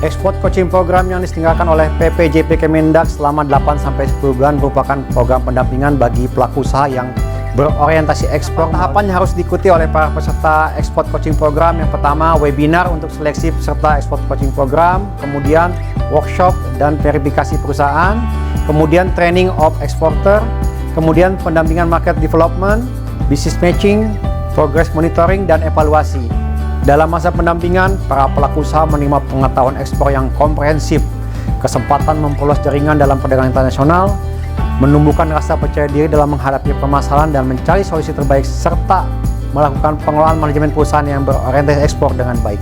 Export Coaching Program yang diselenggarakan oleh PPJP Kemendag selama 8-10 bulan merupakan program pendampingan bagi pelaku usaha yang berorientasi ekspor. Tahapan yang harus diikuti oleh para peserta Export Coaching Program. Yang pertama, webinar untuk seleksi peserta Export Coaching Program, kemudian workshop dan verifikasi perusahaan, kemudian training of exporter, kemudian pendampingan market development, business matching, progress monitoring, dan evaluasi. Dalam masa pendampingan, para pelaku usaha menerima pengetahuan ekspor yang komprehensif, kesempatan memperluas jaringan dalam perdagangan internasional, menumbuhkan rasa percaya diri dalam menghadapi permasalahan dan mencari solusi terbaik, serta melakukan pengelolaan manajemen perusahaan yang berorientasi ekspor dengan baik.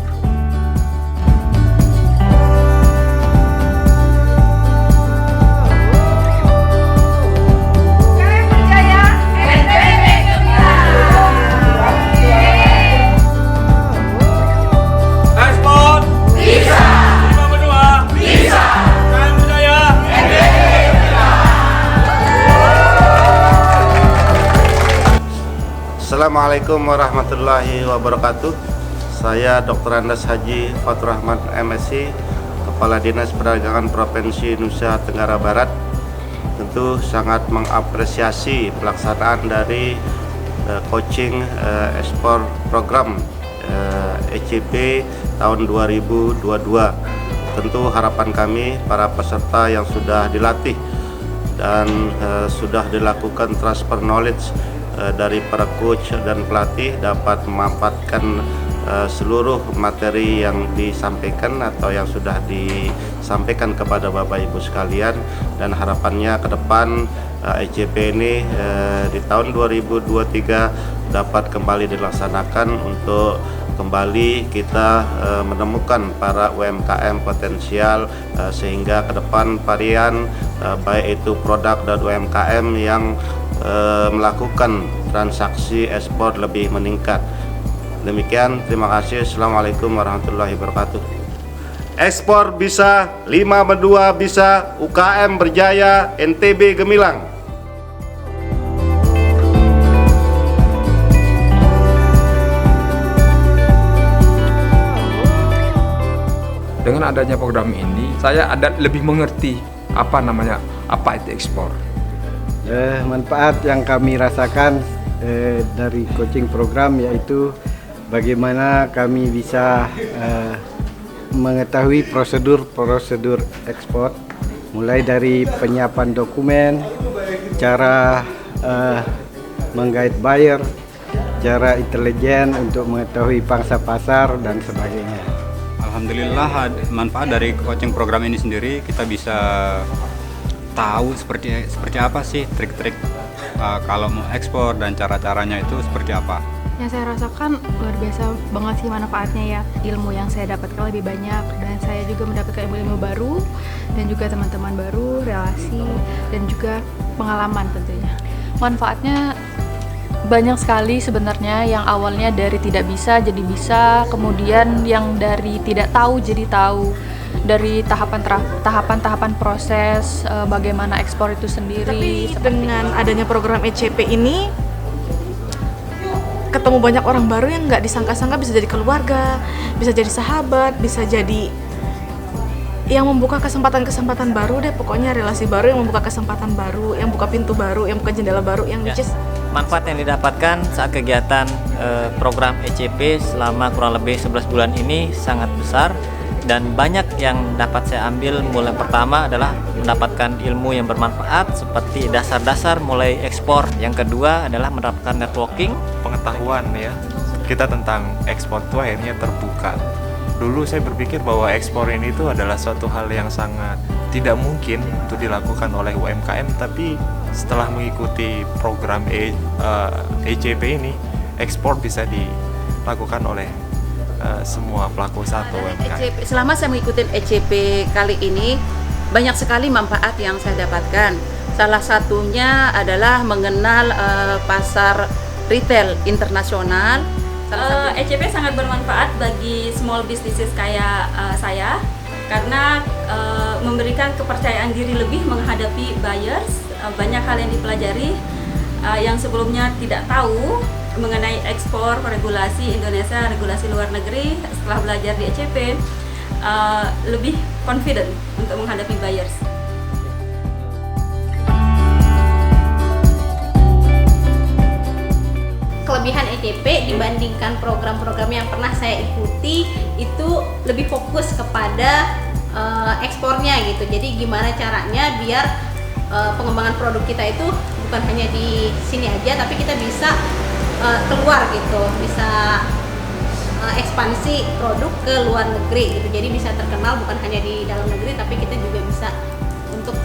Assalamualaikum warahmatullahi wabarakatuh. Saya Dr. Andes Haji Fatur Rahman MSc, Kepala Dinas Perdagangan Provinsi Nusa Tenggara Barat. Tentu sangat mengapresiasi pelaksanaan dari coaching ekspor program ECP tahun 2022. Tentu harapan kami para peserta yang sudah dilatih dan sudah dilakukan transfer knowledge dari para coach dan pelatih dapat memanfaatkan seluruh materi yang disampaikan atau yang sudah disampaikan kepada Bapak Ibu sekalian, dan harapannya ke depan ECP ini di tahun 2023 dapat kembali dilaksanakan untuk kembali kita menemukan para UMKM potensial, sehingga ke depan varian baik itu produk dan UMKM yang melakukan transaksi ekspor lebih meningkat. Demikian, terima kasih. Assalamualaikum warahmatullahi wabarakatuh. Ekspor bisa, 5 Medua bisa, UKM berjaya, NTB gemilang. Dengan adanya program ini, saya ada lebih mengerti apa itu ekspor. Manfaat yang kami rasakan dari coaching program yaitu bagaimana kami bisa mengetahui prosedur ekspor, mulai dari penyiapan dokumen, cara menggait buyer, cara intelijen untuk mengetahui pangsa pasar dan sebagainya. Alhamdulillah, manfaat dari coaching program ini sendiri, kita bisa tahu seperti apa sih trik-trik kalau mau ekspor dan cara-caranya itu seperti apa. Yang saya rasakan luar biasa banget sih manfaatnya ya. Ilmu yang saya dapatkan lebih banyak, dan saya juga mendapatkan ilmu-ilmu baru dan juga teman-teman baru, relasi, dan juga pengalaman tentunya. Manfaatnya banyak sekali sebenarnya. Yang awalnya dari tidak bisa jadi bisa, kemudian yang dari tidak tahu jadi tahu, dari tahapan proses bagaimana ekspor itu sendiri. Tapi dengan adanya program ECP ini ketemu banyak orang baru yang nggak disangka-sangka, bisa jadi keluarga, bisa jadi sahabat, bisa jadi yang membuka kesempatan-kesempatan baru deh. Pokoknya relasi baru yang membuka kesempatan baru, yang buka pintu baru, yang buka jendela baru, yang which is manfaat yang didapatkan saat kegiatan program ECP selama kurang lebih 11 bulan ini sangat besar, dan banyak yang dapat saya ambil. Mulai pertama adalah mendapatkan ilmu yang bermanfaat seperti dasar-dasar mulai ekspor. Yang kedua adalah mendapatkan networking, pengetahuan ya kita tentang ekspor itu akhirnya terbuka. Dulu saya berpikir bahwa ekspor ini itu adalah suatu hal yang sangat tidak mungkin untuk dilakukan oleh UMKM, tapi setelah mengikuti program ECP ini, ekspor bisa dilakukan oleh semua pelaku usaha atau UMKM. Selama saya mengikuti ECP kali ini, banyak sekali manfaat yang saya dapatkan. Salah satunya adalah mengenal pasar retail internasional. ECP sangat bermanfaat bagi small businesses kayak saya, karena memberikan kepercayaan diri lebih menghadapi buyers. Banyak hal yang dipelajari yang sebelumnya tidak tahu mengenai ekspor, regulasi Indonesia, regulasi luar negeri. Setelah belajar di ECP, lebih confident untuk menghadapi buyers. Kelebihan ECP dibandingkan program-program yang pernah saya ikuti itu lebih fokus kepada ekspornya gitu. Jadi gimana caranya biar pengembangan produk kita itu bukan hanya di sini aja, tapi kita bisa keluar gitu, bisa ekspansi produk ke luar negeri gitu. Jadi bisa terkenal bukan hanya di dalam negeri, tapi kita juga bisa untuk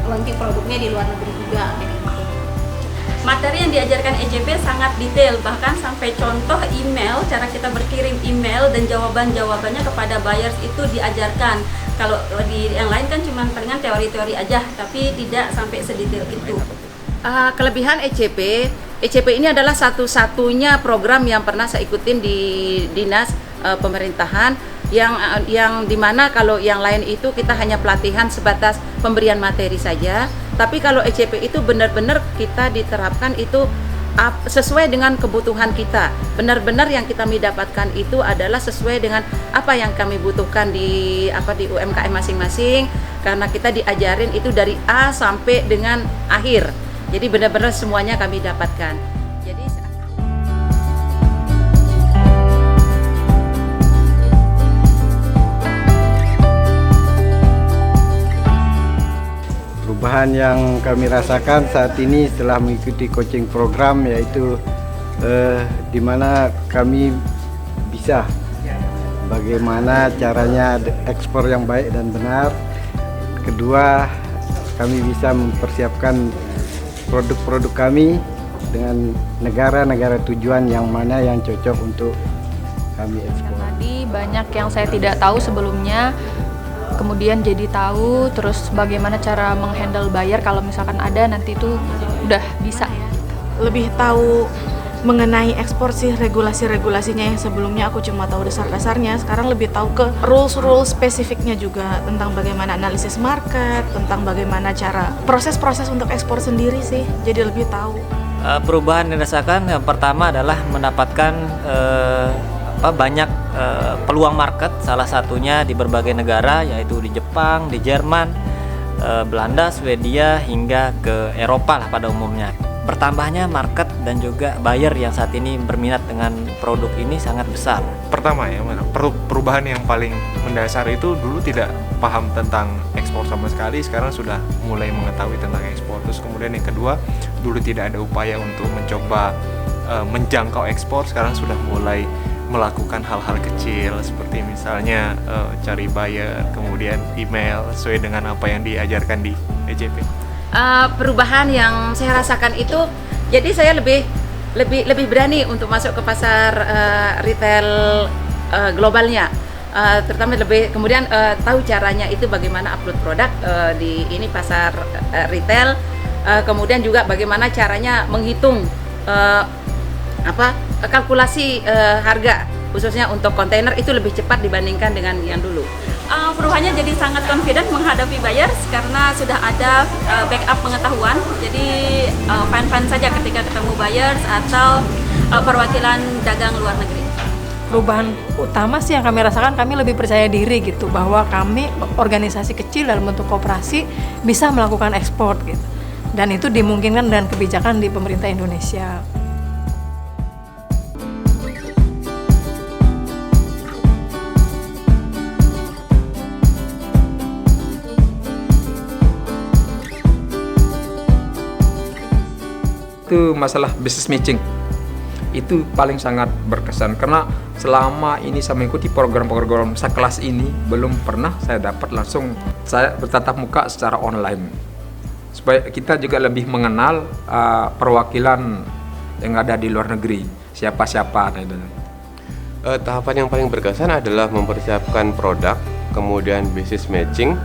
launching produknya di luar negeri juga kayak gitu. Materi yang diajarkan ECP sangat detail, bahkan sampai contoh email, cara kita berkirim email dan jawaban-jawabannya kepada buyers itu diajarkan. Kalau di yang lain kan cuma palingan teori-teori aja, tapi tidak sampai sedetail itu. Kelebihan ECP ini adalah satu-satunya program yang pernah saya ikutin di dinas pemerintahan yang dimana kalau yang lain itu kita hanya pelatihan sebatas pemberian materi saja, tapi kalau ECP itu benar-benar kita diterapkan itu sesuai dengan kebutuhan kita. Benar-benar yang kami dapatkan itu adalah sesuai dengan apa yang kami butuhkan di UMKM masing-masing, karena kita diajarin itu dari A sampai dengan akhir. Jadi benar-benar semuanya kami dapatkan. Jadi perubahan yang kami rasakan saat ini setelah mengikuti coaching program yaitu di mana kami bisa bagaimana caranya ekspor yang baik dan benar. Kedua, kami bisa mempersiapkan produk-produk kami dengan negara-negara tujuan yang mana yang cocok untuk kami ekspor. Tadi banyak yang saya tidak tahu sebelumnya, kemudian jadi tahu, terus bagaimana cara menghandle buyer kalau misalkan ada nanti itu udah bisa. Lebih tahu mengenai ekspor sih, regulasi-regulasinya yang sebelumnya aku cuma tahu dasar-dasarnya, sekarang lebih tahu ke rules spesifiknya juga tentang bagaimana analisis market, tentang bagaimana cara proses-proses untuk ekspor sendiri sih, jadi lebih tahu. Perubahan yang dirasakan yang pertama adalah mendapatkan banyak peluang market, salah satunya di berbagai negara yaitu di Jepang, di Jerman, Belanda, Swedia hingga ke Eropa lah pada umumnya. Bertambahnya market dan juga buyer yang saat ini berminat dengan produk ini sangat besar. Pertama ya, perubahan yang paling mendasar itu dulu tidak paham tentang ekspor sama sekali, sekarang sudah mulai mengetahui tentang ekspor. Terus kemudian yang kedua, dulu tidak ada upaya untuk mencoba menjangkau ekspor, sekarang sudah mulai melakukan hal-hal kecil seperti misalnya cari buyer, kemudian email sesuai dengan apa yang diajarkan di ECP. Perubahan yang saya rasakan itu, jadi saya lebih berani untuk masuk ke pasar retail globalnya, terutama kemudian tahu caranya itu bagaimana upload produk di ini pasar retail, kemudian juga bagaimana caranya menghitung kalkulasi harga khususnya untuk kontainer itu lebih cepat dibandingkan dengan yang dulu. Perubahannya jadi sangat confident menghadapi buyers karena sudah ada backup pengetahuan, jadi fine-fine saja ketika ketemu buyers atau perwakilan dagang luar negeri. Perubahan utama sih yang kami rasakan, kami lebih percaya diri gitu bahwa kami organisasi kecil dalam bentuk koperasi bisa melakukan ekspor gitu, dan itu dimungkinkan dengan kebijakan di pemerintah Indonesia. Itu masalah business matching itu paling sangat berkesan, karena selama ini saya mengikuti program-program sekelas ini belum pernah saya dapat langsung saya bertatap muka secara online, supaya kita juga lebih mengenal perwakilan yang ada di luar negeri, siapa-siapa. Tahapan yang paling berkesan adalah mempersiapkan produk, kemudian business matching,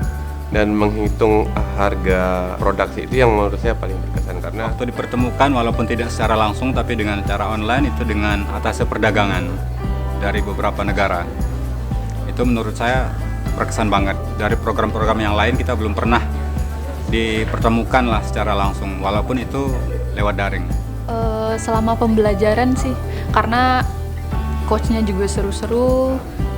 dan menghitung harga produk. Itu yang menurut saya paling berkesan, karena waktu dipertemukan walaupun tidak secara langsung tapi dengan cara online itu dengan atasnya perdagangan dari beberapa negara, itu menurut saya berkesan banget. Dari program-program yang lain kita belum pernah dipertemukan lah secara langsung walaupun itu lewat daring. Selama pembelajaran sih, karena coachnya juga seru-seru,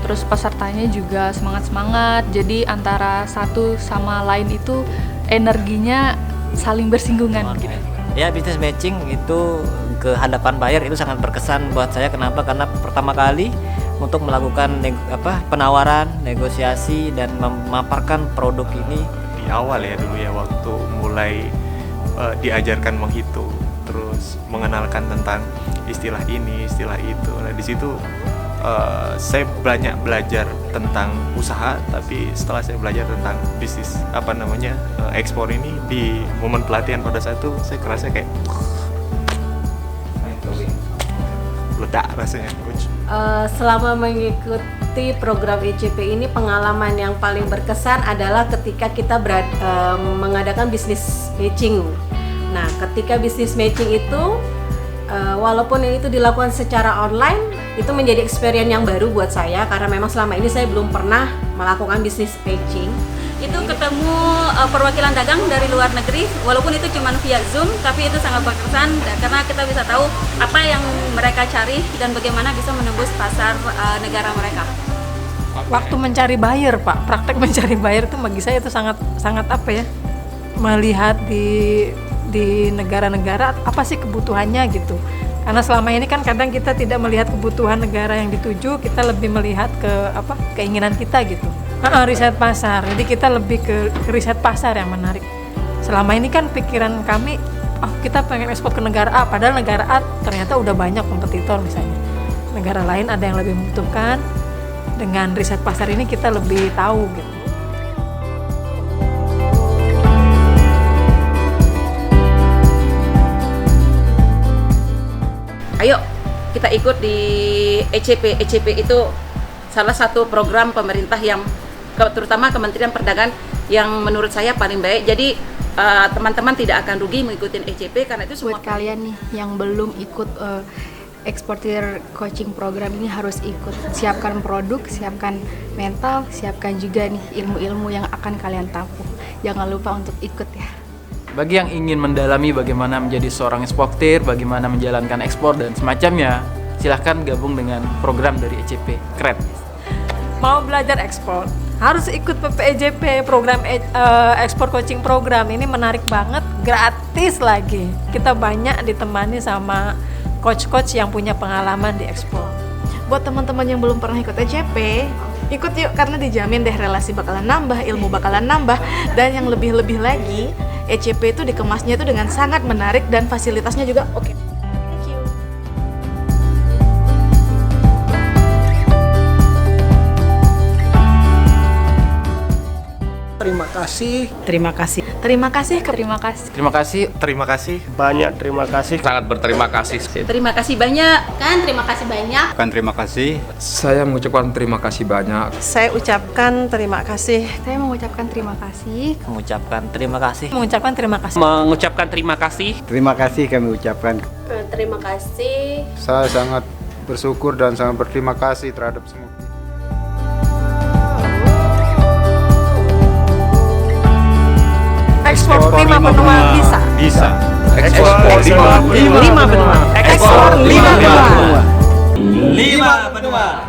terus pesertanya juga semangat-semangat. Jadi antara satu sama lain itu energinya saling bersinggungan gitu. Ya, business matching itu ke hadapan buyer itu sangat berkesan buat saya. Kenapa? Karena pertama kali untuk melakukan penawaran, negosiasi dan memaparkan produk ini di awal ya dulu ya, waktu mulai diajarkan menghitung, terus mengenalkan tentang istilah ini, istilah itu. Nah, di situ saya banyak belajar tentang usaha, tapi setelah saya belajar tentang bisnis ekspor ini, di momen pelatihan pada saat itu saya kerasa kayak ledak rasanya, coach. Selama mengikuti program ECP ini, pengalaman yang paling berkesan adalah ketika kita mengadakan business matching. Nah, ketika business matching itu walaupun ini itu dilakukan secara online, itu menjadi experience yang baru buat saya karena memang selama ini saya belum pernah melakukan business matching. Itu ketemu perwakilan dagang dari luar negeri, walaupun itu cuma via Zoom, tapi itu sangat berkesan karena kita bisa tahu apa yang mereka cari dan bagaimana bisa menembus pasar negara mereka. Waktu mencari buyer, Pak, praktek mencari buyer itu bagi saya itu sangat melihat di negara-negara apa sih kebutuhannya gitu. Karena selama ini kan kadang kita tidak melihat kebutuhan negara yang dituju, kita lebih melihat ke keinginan kita gitu. Riset pasar. Jadi kita lebih ke riset pasar yang menarik. Selama ini kan pikiran kami, kita pengen ekspor ke negara A, padahal negara A ternyata udah banyak kompetitor misalnya. Negara lain ada yang lebih membutuhkan. Dengan riset pasar ini kita lebih tahu gitu. Ayo kita ikut di ECP. ECP itu salah satu program pemerintah yang terutama Kementerian Perdagangan yang menurut saya paling baik. Jadi teman-teman tidak akan rugi mengikuti ECP karena itu semua. Buat kalian nih yang belum ikut eksportir coaching program ini harus ikut. Siapkan produk, siapkan mental, siapkan juga nih ilmu-ilmu yang akan kalian tampung. Jangan lupa untuk ikut ya. Bagi yang ingin mendalami bagaimana menjadi seorang eksportir, bagaimana menjalankan ekspor dan semacamnya, silahkan gabung dengan program dari ECP. Keren. Mau belajar ekspor, harus ikut PPEJP, program ekspor coaching program. Ini menarik banget, gratis lagi. Kita banyak ditemani sama coach-coach yang punya pengalaman di ekspor. Buat teman-teman yang belum pernah ikut ECP, ikut yuk karena dijamin deh relasi bakalan nambah, ilmu bakalan nambah, dan yang lebih-lebih lagi, ECP itu dikemasnya itu dengan sangat menarik dan fasilitasnya juga oke. Terima kasih. Terima kasih. Terima kasih. Terima kasih. Terima kasih. Banyak terima kasih. Sangat berterima kasih. Terima kasih banyak. Terima kasih banyak. Terima kasih. Saya mengucapkan terima kasih banyak. Saya ucapkan terima kasih. Saya mengucapkan terima kasih. Mengucapkan terima kasih. Mengucapkan terima kasih. Mengucapkan terima kasih. Terima kasih kami ucapkan. Terima kasih. Saya sangat bersyukur dan sangat berterima kasih terhadap semua. Ekspor 5 benua bisa. Bisa. Ekspor 5 benua. Ekspor 5 benua. 5 benua.